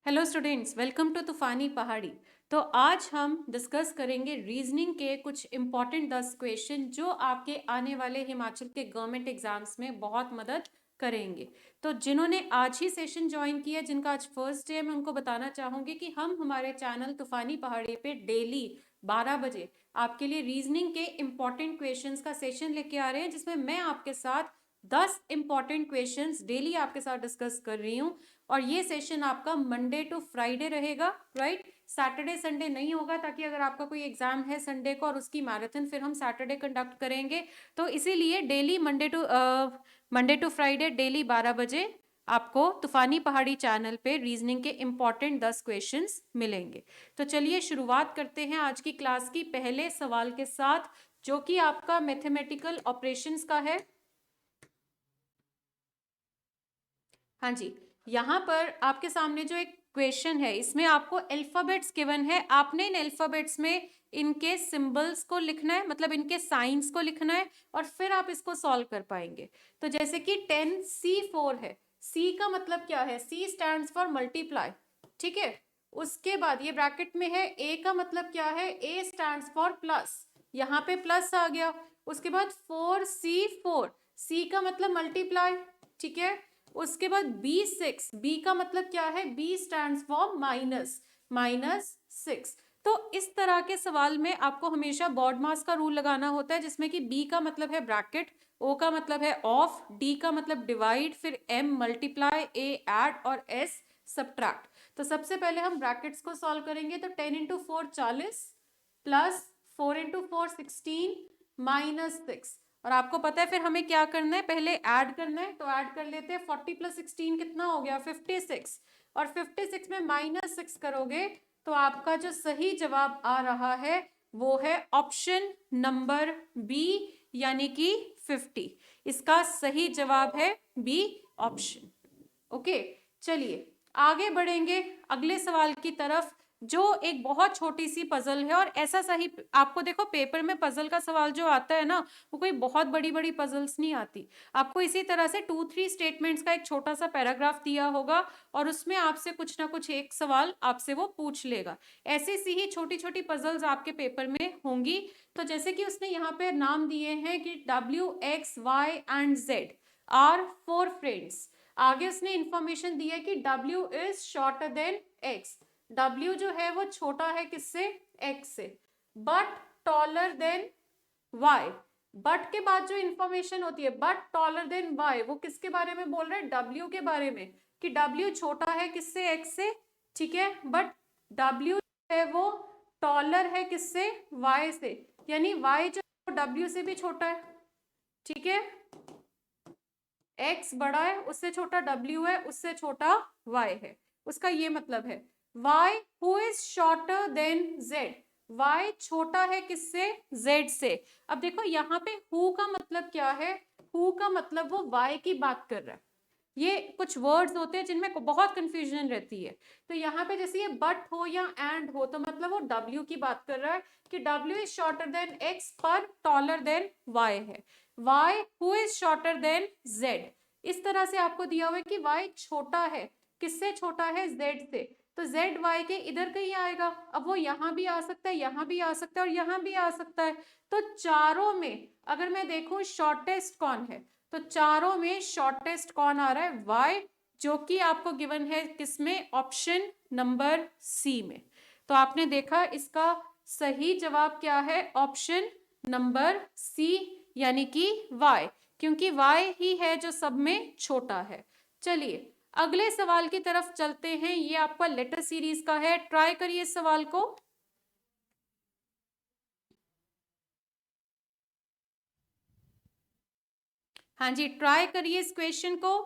Hello students, welcome to तूफानी पहाड़ी। तो आज हम डिस्कस करेंगे रीजनिंग के कुछ इंपॉर्टेंट 10 क्वेश्चन जो आपके आने वाले हिमाचल के गवर्नमेंट एग्जाम्स में बहुत मदद करेंगे। तो जिन्होंने आज ही सेशन ज्वाइन किया, जिनका आज फर्स्ट डे, मैं उनको बताना चाहूंगी कि हम हमारे चैनल तूफानी पहाड़ी पे डेली 12 बजे आपके लिए रीजनिंग के इंपॉर्टेंट क्वेश्चंस का सेशन लेके आ रहे हैं, जिसमें मैं आपके साथ 10 इंपॉर्टेंट क्वेश्चंस डेली आपके साथ डिस्कस कर रही हूँ। और ये सेशन आपका मंडे टू फ्राइडे रहेगा, राइट। सैटरडे संडे नहीं होगा, ताकि अगर आपका कोई एग्जाम है संडे को और उसकी मैराथन फिर हम सैटरडे कंडक्ट करेंगे। तो इसीलिए daily Monday to Friday daily 12 बजे आपको तूफानी पहाड़ी चैनल पे रीजनिंग के इंपॉर्टेंट 10 क्वेश्चंस मिलेंगे। तो चलिए शुरुआत करते हैं आज की क्लास की पहले सवाल के साथ, जो कि आपका मैथमेटिकल ऑपरेशंस का है। हाँ जी, यहाँ पर आपके सामने जो एक क्वेश्चन है, इसमें आपको अल्फाबेट्स गिवन है। आपने इन अल्फाबेट्स में इनके सिंबल्स को लिखना है, मतलब इनके साइंस को लिखना है, और फिर आप इसको सॉल्व कर पाएंगे। तो जैसे कि 10C4 है, C का मतलब क्या है? C स्टैंड्स फॉर मल्टीप्लाई, ठीक है। उसके बाद ये ब्रैकेट में है, A का मतलब क्या है? A स्टैंड्स फॉर प्लस, यहाँ पे प्लस आ गया। उसके बाद 4C4, C का मतलब मल्टीप्लाई, ठीक है। उसके बाद B6, B का मतलब क्या है? B stands for minus, -6। तो इस तरह के सवाल में आपको हमेशा बॉड मास का रूल लगाना होता है, जिसमें कि B का मतलब है ब्रैकेट, O का मतलब है ऑफ, D का मतलब डिवाइड, फिर M मल्टीप्लाई, A ऐड और S सब्ट्रैक्ट। तो सबसे पहले हम ब्रैकेट्स को सॉल्व करेंगे। तो 10 इंटू 4 40, प्लस 4 इंटू 4 16, -6। और आपको पता है फिर हमें क्या करना है? पहले ऐड करना है। तो ऐड कर लेते हैं। 40 प्लस 16 कितना हो गया? 56। और 56 में -6 करोगे तो आपका जो सही जवाब आ रहा है वो है ऑप्शन नंबर बी, यानी कि 50। इसका सही जवाब है बी ऑप्शन। ओके, चलिए आगे बढ़ेंगे अगले सवाल की तरफ, जो एक बहुत छोटी सी पजल है। और ऐसा सही आपको देखो, पेपर में पजल का सवाल जो आता है ना, वो कोई बहुत बड़ी बड़ी पजल्स नहीं आती। आपको इसी तरह से 2-3 स्टेटमेंट्स का एक छोटा सा पैराग्राफ दिया होगा, और उसमें आपसे कुछ ना कुछ एक सवाल आपसे वो पूछ लेगा। ऐसी सी ही छोटी छोटी पजल्स आपके पेपर में होंगी। तो जैसे कि उसने यहाँ पे नाम दिए हैं कि W, X, Y and Z are 4 friends. आगे उसने इंफॉर्मेशन दी है कि W is shorter than X। W जो है वो छोटा है किससे? X से। But taller than Y। But के बाद जो इंफॉर्मेशन होती है, बट टॉलर देन Y, वो किसके बारे में बोल रहे हैं? W के बारे में, कि W छोटा है किससे? X से, ठीक है। बट W है वो टॉलर है किससे? Y से, यानी Y जो W से भी छोटा है, ठीक है। x बड़ा है, उससे छोटा w है, उससे छोटा y है। उसका ये मतलब है y who is shorter then z। y छोटा है किससे? z से। अब देखो यहाँ पे हु का मतलब क्या है? हु का मतलब वो y की बात कर रहा है। ये कुछ वर्ड्स होते हैं जिनमें बहुत कंफ्यूजन रहती है। तो यहाँ पे जैसे ये बट हो या एंड हो, तो मतलब वो W की बात कर रहा है कि W is shorter than X पर टॉलर देन Y है। Y who is shorter then Z। इस तरह से आपको दिया हुआ है कि Y छोटा है, किससे छोटा है? Z से। तो Z Y के इधर कहीं आएगा। अब वो यहाँ भी आ सकता है, यहाँ भी आ सकता है, और यहाँ भी आ सकता है। तो चारों में अगर मैं देखूं शॉर्टेस्ट कौन है, तो चारों में शॉर्टेस्ट कौन आ रहा है? Y, जो कि आपको गिवन है किसमें? ऑप्शन नंबर सी में। तो आपने देखा इसका सही जवाब क्या है? ऑप्शन नंबर सी, यानी कि Y, क्योंकि Y ही है जो सब में छोटा है। चलिए अगले सवाल की तरफ चलते हैं। ये आपका लेटर सीरीज का है, ट्राई करिए इस सवाल को। हाँ जी, ट्राई करिए इस क्वेश्चन को।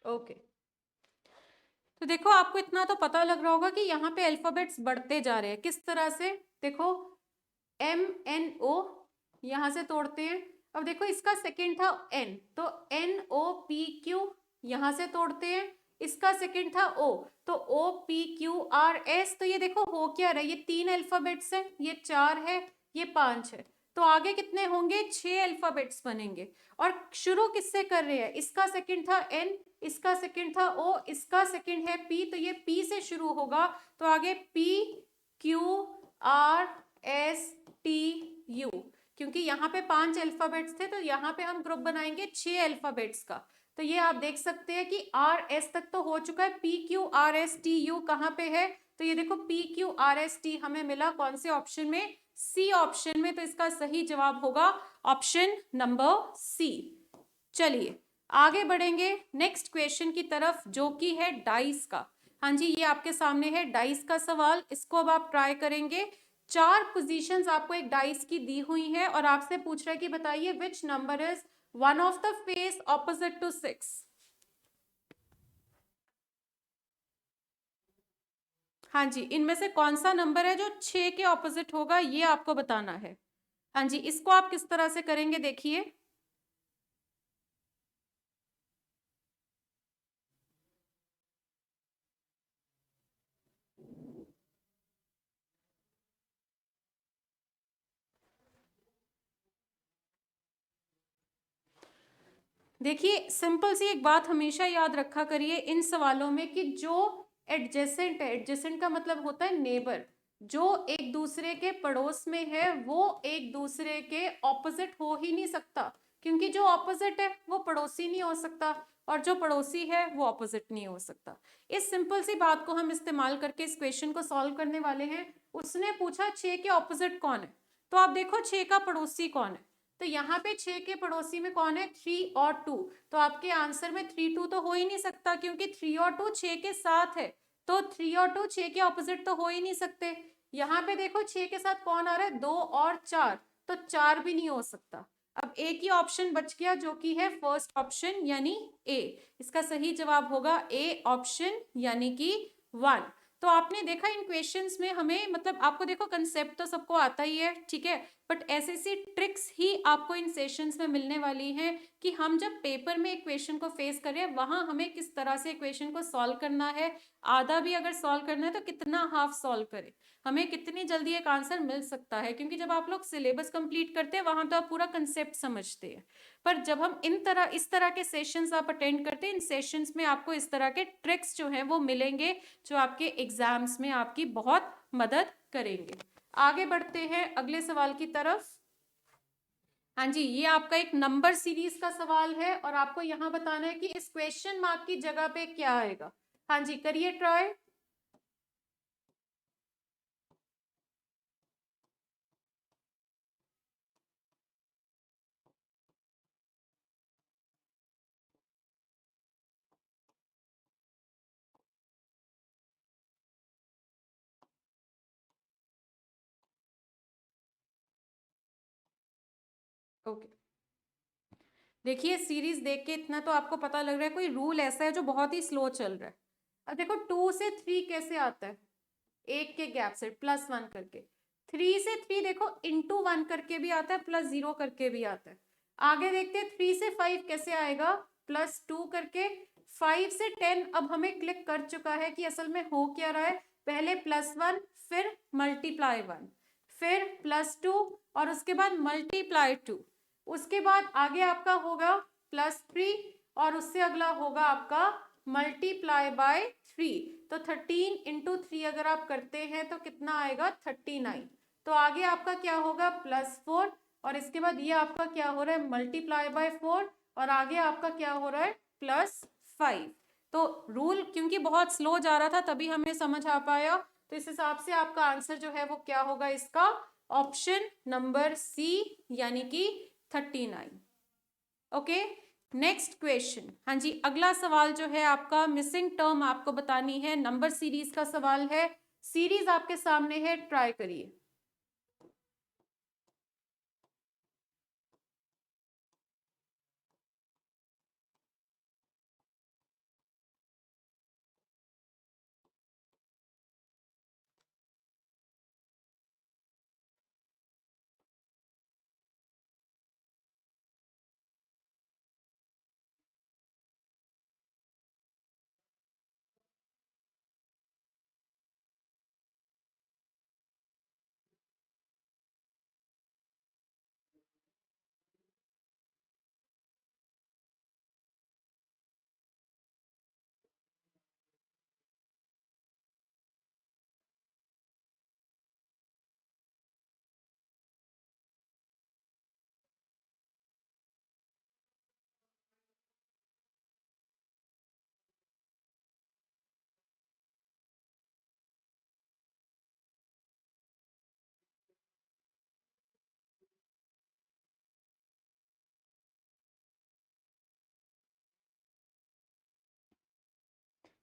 ओके, तो देखो आपको इतना तो पता लग रहा होगा कि यहाँ पे अल्फाबेट्स बढ़ते जा रहे हैं। किस तरह से? देखो MNO, यहाँ से तोड़ते हैं अब देखो इसका सेकंड था एन, तो NOPQ यहां से तोड़ते हैं। इसका सेकंड था O, तो OPQRS। तो ये देखो हो क्या रहा है, ये 3 अल्फाबेट्स है, ये 4 है, ये 5 है, तो आगे कितने होंगे, 6 अल्फाबेट्स बनेंगे। और शुरू किससे कर रहे हैं, इसका सेकंड था N, इसका सेकंड था O, इसका सेकंड है P, तो ये P से शुरू होगा, तो आगे PQRSTU। क्योंकि यहाँ पे 5 अल्फाबेट्स थे, तो यहाँ पे हम ग्रुप बनाएंगे 6 अल्फाबेट्स का। तो ये आप देख सकते हैं कि RS तक तो हो चुका है, PQRSTU कहाँ पे है, तो ये देखो PQRST हमें मिला कौन से ऑप्शन में, सी ऑप्शन में। तो इसका सही जवाब होगा ऑप्शन नंबर सी। चलिए आगे बढ़ेंगे नेक्स्ट क्वेश्चन की तरफ, जो कि है डाइस का। हाँ जी, ये आपके सामने है डाइस का सवाल, इसको अब आप ट्राई करेंगे। 4 पोजीशंस आपको एक डाइस की दी हुई है और आपसे पूछ रहा है कि बताइए which number is one of the face opposite to 6। हाँ जी, इनमें से कौन सा नंबर है जो 6 के ऑपोजिट होगा, ये आपको बताना है। हाँ जी, इसको आप किस तरह से करेंगे देखिए। देखिए सिंपल सी एक बात हमेशा याद रखा करिए इन सवालों में कि जो एडजेसेंट है, एडजेसेंट का मतलब होता है नेबर, जो एक दूसरे के पड़ोस में है वो एक दूसरे के ऑपोजिट हो ही नहीं सकता, क्योंकि जो ऑपोजिट है वो पड़ोसी नहीं हो सकता और जो पड़ोसी है वो ऑपोजिट नहीं हो सकता। इस सिंपल सी बात को हम इस्तेमाल करके इस क्वेश्चन को सॉल्व करने वाले हैं। उसने पूछा 6 के ऑपोजिट कौन है, तो आप देखो 6 का पड़ोसी कौन है, तो यहाँ पे 6 के पड़ोसी में कौन है, 3 और 2। तो आपके आंसर में 3 2 तो हो ही नहीं सकता, क्योंकि 3 और 2 6 के साथ है, तो 3 और 2 6 के ऑपोजिट तो हो ही नहीं सकते। यहाँ पे देखो 6 के साथ कौन आ रहा है, 2 और 4, तो 4 भी नहीं हो सकता। अब एक ही ऑप्शन बच गया जो कि है फर्स्ट ऑप्शन यानी ए। इसका सही जवाब होगा ए ऑप्शन यानी कि 1। तो आपने देखा इन क्वेश्चंस में हमें मतलब आपको देखो कंसेप्ट तो सबको आता ही है, ठीक है, बट ऐसी सी ट्रिक्स ही आपको इन सेशंस में मिलने वाली हैं कि हम जब पेपर में इक्वेशन को फेस करें वहां हमें किस तरह से इक्वेशन को सॉल्व करना है। आधा भी अगर सॉल्व करना है तो कितना हाफ सॉल्व करें, हमें कितनी जल्दी एक आंसर मिल सकता है, क्योंकि जब आप लोग सिलेबस कंप्लीट करते हैं वहां तो आप पूरा कंसेप्ट समझते हैं, पर जब हम इस तरह के सेशंस आप अटेंड करते हैं, इन सेशंस में आपको इस तरह के ट्रिक्स जो हैं वो मिलेंगे जो आपके एग्जाम्स में आपकी बहुत मदद करेंगे। आगे बढ़ते हैं अगले सवाल की तरफ। हाँ जी, ये आपका एक नंबर सीरीज का सवाल है और आपको यहाँ बताना है कि इस क्वेश्चन मार्क की जगह पे क्या आएगा। हाँ जी, करिए ट्राई। ओके, देखिए सीरीज देख के इतना तो आपको पता लग रहा है कोई रूल ऐसा है जो बहुत ही स्लो चल रहा है। अब देखो 2 से 3 कैसे आता है, एक के गैप से +1 करके। 3 से 3 देखो ×1 करके भी आता है, +0 करके भी आता है। आगे देखते हैं 3 से 5 कैसे आएगा, +2 करके। 5 से 10 अब हमें क्लिक कर चुका है कि असल में हो क्या रहा है, पहले +1 फिर ×1 फिर +2 और उसके बाद ×2, उसके बाद आगे आपका होगा +3 और उससे अगला होगा आपका ×3। तो 13 × 3 अगर आप करते हैं तो कितना आएगा, 39। तो आगे आपका क्या होगा, +4 और इसके बाद ये आपका क्या हो रहा है, ×4 और आगे आपका क्या हो रहा है, +5। तो रूल क्योंकि बहुत स्लो जा रहा था तभी हमें समझ आ पाया, तो इस हिसाब से आपका आंसर जो है वो क्या होगा, इसका ऑप्शन नंबर सी यानी कि 39। Okay, next question. हाँ जी, अगला सवाल जो है आपका मिसिंग टर्म आपको बतानी है, नंबर सीरीज का सवाल है। सीरीज आपके सामने है, ट्राई करिए।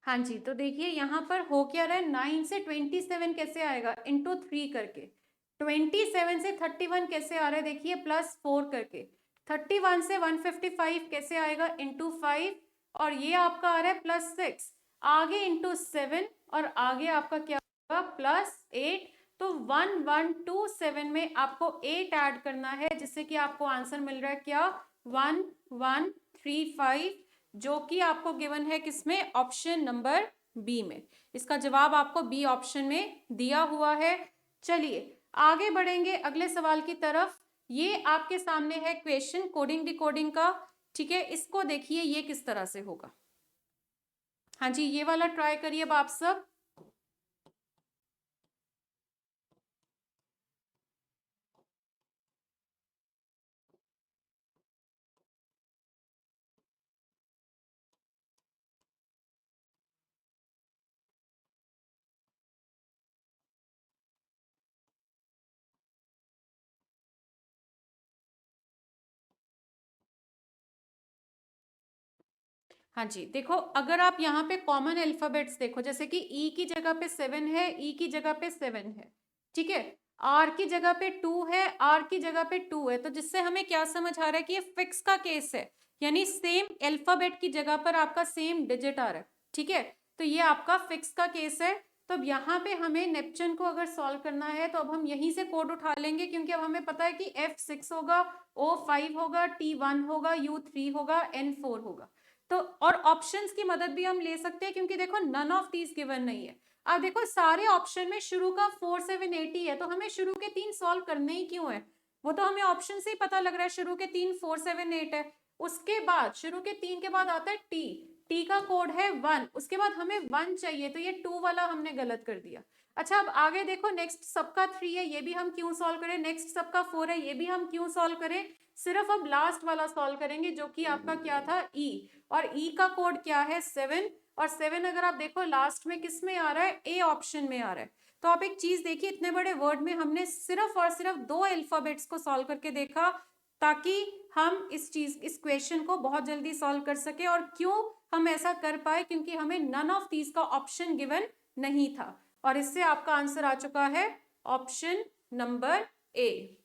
हाँ जी, तो देखिए यहाँ पर हो क्या रहा है, 9 से 27 कैसे आएगा, इंटू 3 करके। 27 से 31 कैसे आ रहा है, देखिए +4 करके। 31 से 155 कैसे आएगा, इंटू 5। और ये आपका आ रहा है +6, आगे इंटू 7, और आगे आपका क्या होगा, +8। तो 1127 में आपको 8 ऐड करना है, जिससे कि आपको आंसर मिल रहा है क्या, 1135, जो कि आपको गिवन है किसमें, ऑप्शन नंबर बी में। इसका जवाब आपको बी ऑप्शन में दिया हुआ है। चलिए आगे बढ़ेंगे अगले सवाल की तरफ। ये आपके सामने है क्वेश्चन कोडिंग डिकोडिंग का, ठीक है। इसको देखिए ये किस तरह से होगा। हाँ जी, ये वाला ट्राई करिए अब आप सब। हाँ जी, देखो अगर आप यहाँ पे कॉमन अल्फाबेट्स देखो, जैसे कि ई की जगह पे 7 है, ई की जगह पे 7 है, ठीक है। आर की जगह पे 2 है, आर की जगह पे 2 है, तो जिससे हमें क्या समझ आ रहा है कि ये फिक्स का केस है, यानी सेम अल्फाबेट की जगह पर आपका सेम डिजिट आ रहा है, ठीक है। तो ये आपका फिक्स का केस है। तो अब यहाँ पे हमें नेपच्यून को अगर सॉल्व करना है तो अब हम यहीं से कोड उठा लेंगे, क्योंकि अब हमें पता है कि F6 होगा, O5 होगा, T1 होगा, U3 होगा, N4 होगा। तो और ऑप्शंस की मदद भी हम ले सकते हैं, क्योंकि देखो नन ऑफ दीज गिवन नहीं है। अब देखो सारे ऑप्शन में शुरू का 4 7 8 ही है, तो हमें शुरू के 3 सॉल्व करने ही क्यों है, वो तो हमें ऑप्शन से ही पता लग रहा है, शुरू के 3 4 7 8 है। उसके बाद शुरू के 3 के बाद आता है टी, टी का कोड है 1, उसके बाद हमें 1 चाहिए, तो ये 2 वाला हमने गलत कर दिया। अच्छा अब आगे देखो, नेक्स्ट सबका 3 है, ये भी हम क्यों सॉल्व करें, नेक्स्ट सबका 4 है, ये भी हम क्यों सॉल्व करें, सिर्फ अब लास्ट वाला सॉल्व करेंगे, जो कि आपका क्या था, ई। और ई का कोड क्या है, 7। और 7 अगर आप देखो लास्ट में किस में आ रहा है, ए ऑप्शन में आ रहा है। तो आप एक चीज देखिए, इतने बड़े वर्ड में हमने सिर्फ और सिर्फ 2 अल्फाबेट्स को सॉल्व करके देखा, ताकि हम इस क्वेश्चन को बहुत जल्दी सॉल्व कर सके। और क्यों हम ऐसा कर पाए, क्योंकि हमें नन ऑफ दीज का ऑप्शन गिवन नहीं था। और इससे आपका आंसर आ चुका है ऑप्शन नंबर ए।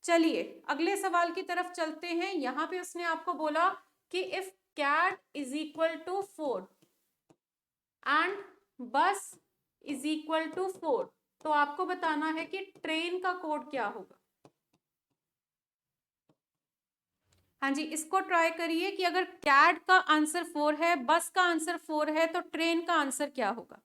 चलिए अगले सवाल की तरफ चलते हैं। यहां पे उसने आपको बोला कि if cat is equal to 4 and bus is equal to 4, तो आपको बताना है कि ट्रेन का कोड क्या होगा। हाँ जी, इसको ट्राई करिए कि अगर कैट का आंसर 4 है, बस का आंसर 4 है, तो ट्रेन का आंसर क्या होगा।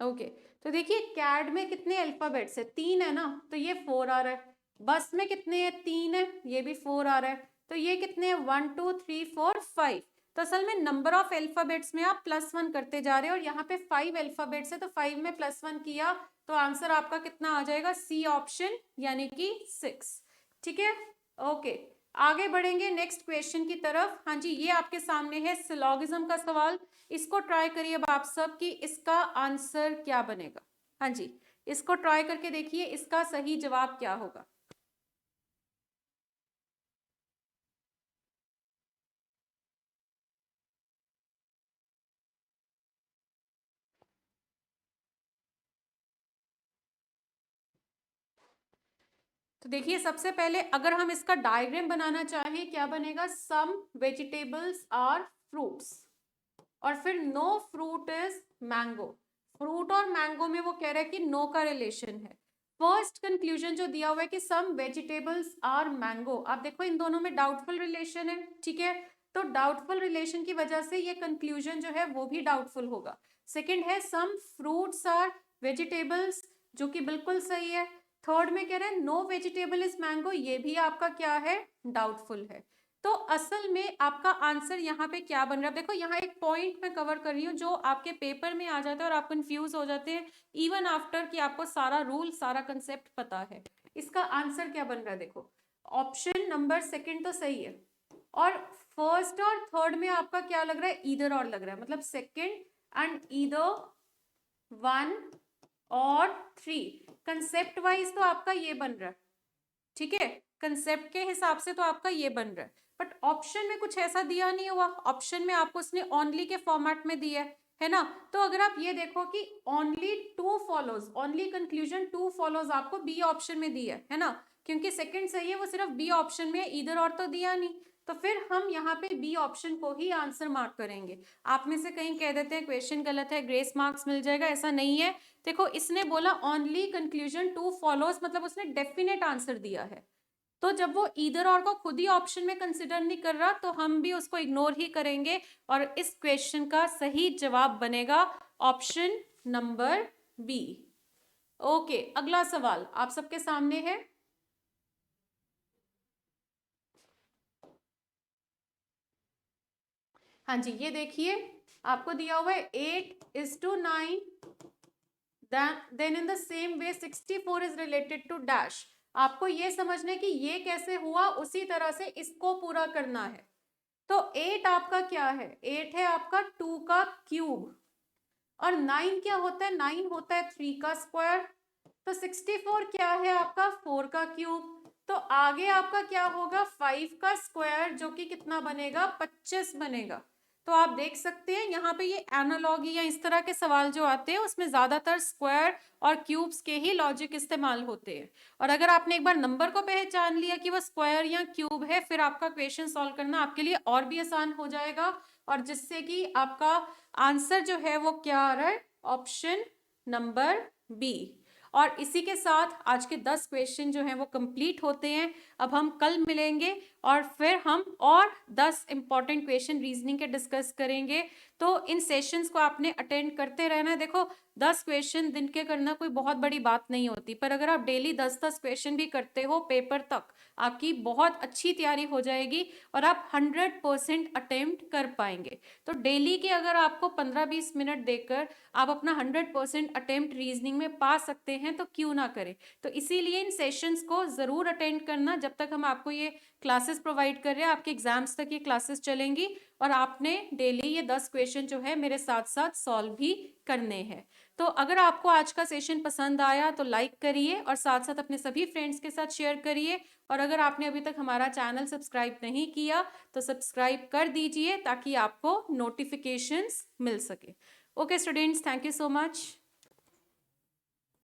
ओके, तो देखिए कैड में कितने अल्फाबेट्स है, 3 है ना, तो ये 4 आ रहा है। बस में कितने हैं, 3 है, ये भी 4 आ रहा है। तो ये कितने हैं, 1 2 3 4 5। तो असल में नंबर ऑफ अल्फाबेट्स में आप +1 करते जा रहे हो, और यहाँ पे 5 अल्फाबेट्स है, तो 5 में +1 किया, तो आंसर आपका कितना आ जाएगा, सी ऑप्शन, यानी कि 6। ठीक है, ओके। आगे बढ़ेंगे नेक्स्ट क्वेश्चन की तरफ। हाँ जी, ये आपके सामने है सिलोगिज्म का सवाल। इसको ट्राई करिए अब आप सब कि इसका आंसर क्या बनेगा। हाँ जी, इसको ट्राई करके देखिए इसका सही जवाब क्या होगा। तो देखिए सबसे पहले अगर हम इसका डायग्राम बनाना चाहें, क्या बनेगा, सम वेजिटेबल्स आर फ्रूट्स, और फिर no fruit is mango. Fruit और मैंगो में वो कह रहा है कि नो का रिलेशन है। फर्स्ट कंक्लूजन जो दिया हुआ है कि सम वेजिटेबल्स आर मैंगो, आप देखो इन दोनों में डाउटफुल रिलेशन है, ठीक है। तो डाउटफुल रिलेशन की वजह से ये कंक्लूजन जो है वो भी डाउटफुल होगा। सेकंड है सम फ्रूट्स आर वेजिटेबल्स, जो कि बिल्कुल सही है। थर्ड में कह रहे हैं नो वेजिटेबल इज मैंगो, ये भी आपका क्या है, डाउटफुल है। तो असल में आपका आंसर यहाँ पे क्या बन रहा है, देखो यहाँ एक पॉइंट मैं कवर कर रही हूँ जो आपके पेपर में आ जाता है और आप कंफ्यूज हो जाते हैं इवन आफ्टर कि आपको सारा रूल सारा कंसेप्ट पता है। इसका आंसर क्या बन रहा है, देखो ऑप्शन नंबर सेकंड तो सही है, और फर्स्ट और थर्ड में आपका क्या लग रहा है, ईदर और लग रहा है, मतलब सेकंड एंड ईदर 1 और 3। कंसेप्ट वाइज तो आपका ये बन रहा है, ठीक है, कंसेप्ट के हिसाब से तो आपका ये बन रहा है, बट ऑप्शन में कुछ ऐसा दिया नहीं हुआ। ऑप्शन में आपको उसने ओनली के फॉर्मेट में दिया है ना। तो अगर आप ये देखो कि only 2 follows, only conclusion 2 follows आपको बी ऑप्शन में दिया है ना, क्योंकि सेकंड सही है, वो सिर्फ बी ऑप्शन में है, इधर और तो दिया नहीं। तो फिर हम यहाँ पे बी ऑप्शन को ही आंसर मार्क करेंगे। आप में से कहीं कह देते हैं क्वेश्चन गलत है, ग्रेस मार्क्स मिल जाएगा, ऐसा नहीं है। देखो इसने बोला ओनली कंक्लूजन 2 फॉलोज, मतलब उसने डेफिनेट आंसर दिया है। तो जब वो ईदर और को खुद ही ऑप्शन में कंसिडर नहीं कर रहा, तो हम भी उसको इग्नोर ही करेंगे, और इस क्वेश्चन का सही जवाब बनेगा ऑप्शन नंबर बी। ओके, अगला सवाल आप सबके सामने है। हाँ जी, ये देखिए आपको दिया हुआ है 8:9, then in the same way 64 is related to dash। आपको ये समझना है कि ये कैसे हुआ, उसी तरह से इसको पूरा करना है। तो 8 आपका क्या है, 8 है आपका 2 का क्यूब, और 9 क्या होता है, 9 होता है 3 का स्क्वायर। तो 64 क्या है आपका 4 का क्यूब। तो आगे आपका क्या होगा 5 का स्क्वायर, जो कि कितना बनेगा 25 बनेगा। तो आप देख सकते हैं यहाँ पे ये एनालॉगी या इस तरह के सवाल जो आते हैं उसमें ज्यादातर स्क्वायर और क्यूब्स के ही लॉजिक इस्तेमाल होते हैं। और अगर आपने एक बार नंबर को पहचान लिया कि वो स्क्वायर या क्यूब है, फिर आपका क्वेश्चन सॉल्व करना आपके लिए और भी आसान हो जाएगा, और जिससे कि आपका आंसर जो है वो क्या आ रहा है, ऑप्शन नंबर बी। और इसी के साथ आज के 10 क्वेश्चन जो हैं वो कंप्लीट होते हैं। अब हम कल मिलेंगे और फिर हम और 10 इंपॉर्टेंट क्वेश्चन रीजनिंग के डिस्कस करेंगे। तो इन सेशंस को आपने अटेंड करते रहना है। देखो 10 क्वेश्चन दिन के करना कोई बहुत बड़ी बात नहीं होती, पर अगर आप डेली 10-10 क्वेश्चन भी करते हो पेपर तक, आपकी बहुत अच्छी तैयारी हो जाएगी और आप 100% अटेम्प्ट कर पाएंगे। तो डेली के अगर आपको 15-20 मिनट देकर आप अपना 100% अटेम्प्ट रीजनिंग में पा सकते हैं तो क्यों ना करें। तो इसीलिए इन सेशंस को जरूर अटेंड करना। जब तक हम आपको ये क्लासेस प्रोवाइड कर रहे हैं, आपके एग्जाम्स तक ये क्लासेस चलेंगी, और आपने डेली ये 10 क्वेश्चन जो है मेरे साथ साथ सॉल्व भी करने हैं। तो अगर आपको आज का सेशन पसंद आया तो लाइक करिए और साथ साथ अपने सभी फ्रेंड्स के साथ शेयर करिए। और अगर आपने अभी तक हमारा चैनल सब्सक्राइब नहीं किया तो सब्सक्राइब कर दीजिए ताकि आपको नोटिफिकेशंस मिल सके। Okay students, thank you so much.